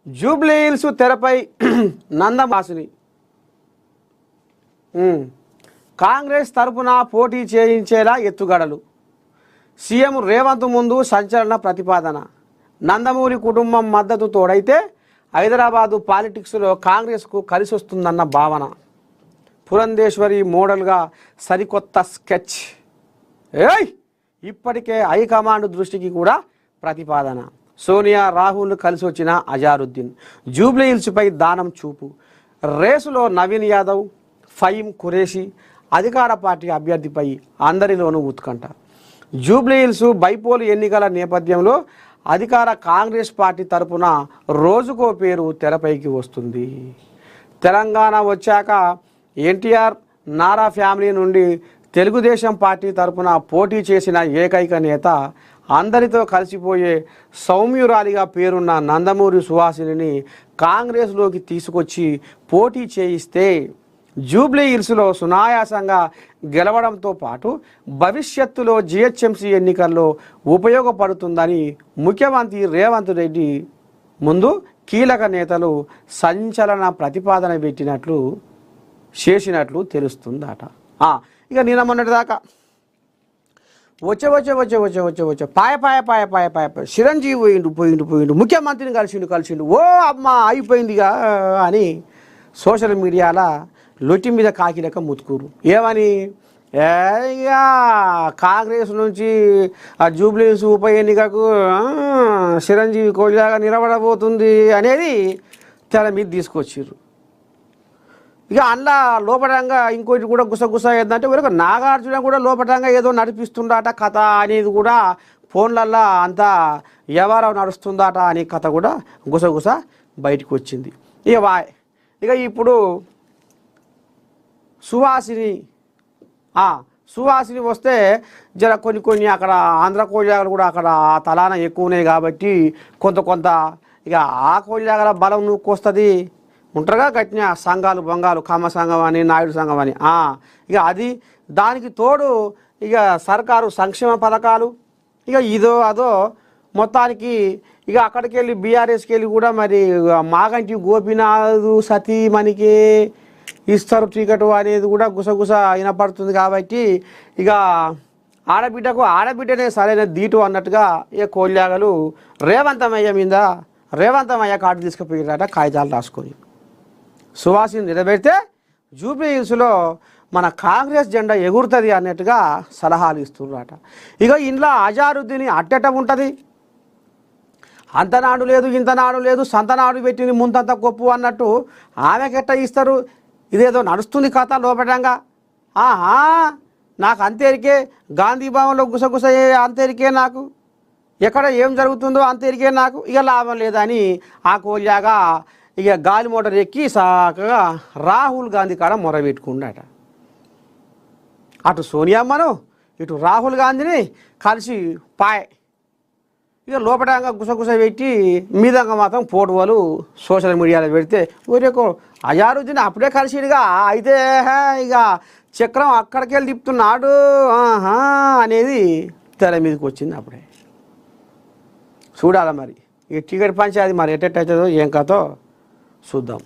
Jubilee hills తెరపై నందమాసుని కాంగ్రెస్ తరపున పోటీ చేయించేలా ఎత్తుగడలు. సీఎం రేవంత్ ముందు సంచలన ప్రతిపాదన. నందమూరి కుటుంబం మద్దతు తోడైతే హైదరాబాదు పాలిటిక్స్లో కాంగ్రెస్కు కలిసి వస్తుందన్న భావన. పురంధేశ్వరి మోడల్గా సరికొత్త స్కెచ్. ఇప్పటికే హైకమాండ్ దృష్టికి కూడా ప్రతిపాదన. సోనియా రాహుల్ కలిసి వచ్చిన అజారుద్దీన్ జూబ్లీ హిల్స్పై దానం చూపు. రేసులో నవీన్ యాదవ్, ఫహీం ఖురేషీ అధికార పార్టీ అభ్యర్థిపై అందరిలోనూ ఉత్కంఠ. జూబ్లీ హిల్స్ బైపోల్ ఎన్నికల నేపథ్యంలో అధికార కాంగ్రెస్ పార్టీ తరపున రోజుకో పేరు తెరపైకి వస్తుంది. తెలంగాణ వచ్చాక ఎన్టీఆర్, నారా ఫ్యామిలీ నుండి తెలుగుదేశం పార్టీ తరపున పోటీ చేసిన ఏకైక నేత, అందరితో కలిసిపోయే సౌమ్యురాలిగా పేరున్న నందమూరి సుహాసినిని కాంగ్రెస్లోకి తీసుకొచ్చి పోటీ చేయిస్తే జూబ్లీ హిల్స్లో సునాయాసంగా గెలవడంతో పాటు భవిష్యత్తులో జిహెచ్ఎంసీ ఎన్నికల్లో ఉపయోగపడుతుందని ముఖ్యమంత్రి రేవంత్ రెడ్డి ముందు కీలక నేతలు సంచలన ప్రతిపాదన చేసినట్లు తెలుస్తుందట. ఇక నిన్న మొన్నటిదాకా వచ్చే పాయ చిరంజీవి పోయిండు ముఖ్యమంత్రిని కలిసిండు ఓ అమ్మ అయిపోయిందిగా అని సోషల్ మీడియాలో లొట్టి మీద కాకిలక ముతుకురు. ఏమని? ఇక కాంగ్రెస్ నుంచి ఆ జూబ్లీ హిల్స్ ఉప ఎన్నికకు చిరంజీవి కోడిలాగా నిలబడబోతుంది అనేది తెర మీద తీసుకొచ్చారు. ఇక అందులో లోపటంగా ఇంకోటి కూడా గుసగుస ఏంటంటే వీళ్ళకి నాగార్జున కూడా లోపటంగా ఏదో నడిపిస్తుందట కథ అనేది కూడా ఫోన్లల్లో అంతా వ్యవహారం నడుస్తుందట అనే కథ కూడా గుసగుస బయటకు వచ్చింది. ఇక ఇప్పుడు సుహాసిని వస్తే జర కొన్ని అక్కడ ఆంధ్ర కోళ్ళాగలు కూడా అక్కడ తలాన ఎక్కువ ఉన్నాయి కాబట్టి కొంత ఇక ఆ కోళ్ళాగల బలం నూక్కొస్తుంది. ఉంటారుగా కట్టిన సంఘాలు బంగాలు, కమ్మ సంఘం అని, నాయుడు సంఘం అని. ఇక అది దానికి తోడు ఇక సర్కారు సంక్షేమ పథకాలు, ఇక ఇదో అదో మొత్తానికి ఇక అక్కడికి వెళ్ళి బీఆర్ఎస్కి వెళ్ళి కూడా మరి మాగంటి గోపీనాథ్ సతీమణికి ఇస్తారు టికెట్ అనేది కూడా గుసగుస వినపడుతుంది. కాబట్టి ఇక ఆడబిడ్డనే సరైన దీటు అన్నట్టుగా ఇక కోళ్ళాగలు రేవంతమయ్య కార్డు తీసుకుపోయారట కాగితాలు రాసుకొని. సుహాసిని నిలబెడితే జూబ్లీ హిల్స్లో మన కాంగ్రెస్ జెండా ఎగురుతుంది అన్నట్టుగా సలహాలు ఇస్తున్నారట. ఇక ఇంట్లో అజారుద్దీన్ అట్టెట ఉంటుంది. అంతనాడు లేదు ఇంతనాడు లేదు, సంతనాడు పెట్టింది ముంతంత గొప్పు అన్నట్టు ఆమెకెట్ట ఇస్తారు? ఇదేదో నడుస్తుంది కథ లోపటంగా. నాకు అంతేరికే గాంధీ భవన్లో గుసగుస అంతేరికే, నాకు ఎక్కడ ఏం జరుగుతుందో అంతేరికే, నాకు ఇక లాభం లేదని ఆ కోళ్ళాగా ఇక గాలి మోటార్ ఎక్కి సాకగా రాహుల్ గాంధీ కాడ మొరబెట్టుకున్నాడట. అటు సోనియమ్మను ఇటు రాహుల్ గాంధీని కలిసి ఇక లోపటంగా గుసగుస పెట్టి మీదంగా మాత్రం ఫోటోలు సోషల్ మీడియాలో పెడితే ఊరేకో అజారుద్దీన్ అప్పుడే కలిసిడుగా అయితే ఇక చక్రం అక్కడికి వెళ్ళి తిప్పుతున్నాడు అనేది తెర మీదకి వచ్చింది. అప్పుడే చూడాలి మరి ఈ టికెట్ పంచేది మరి ఎట్టవుతుందో ఏం కథో చూద్దాం.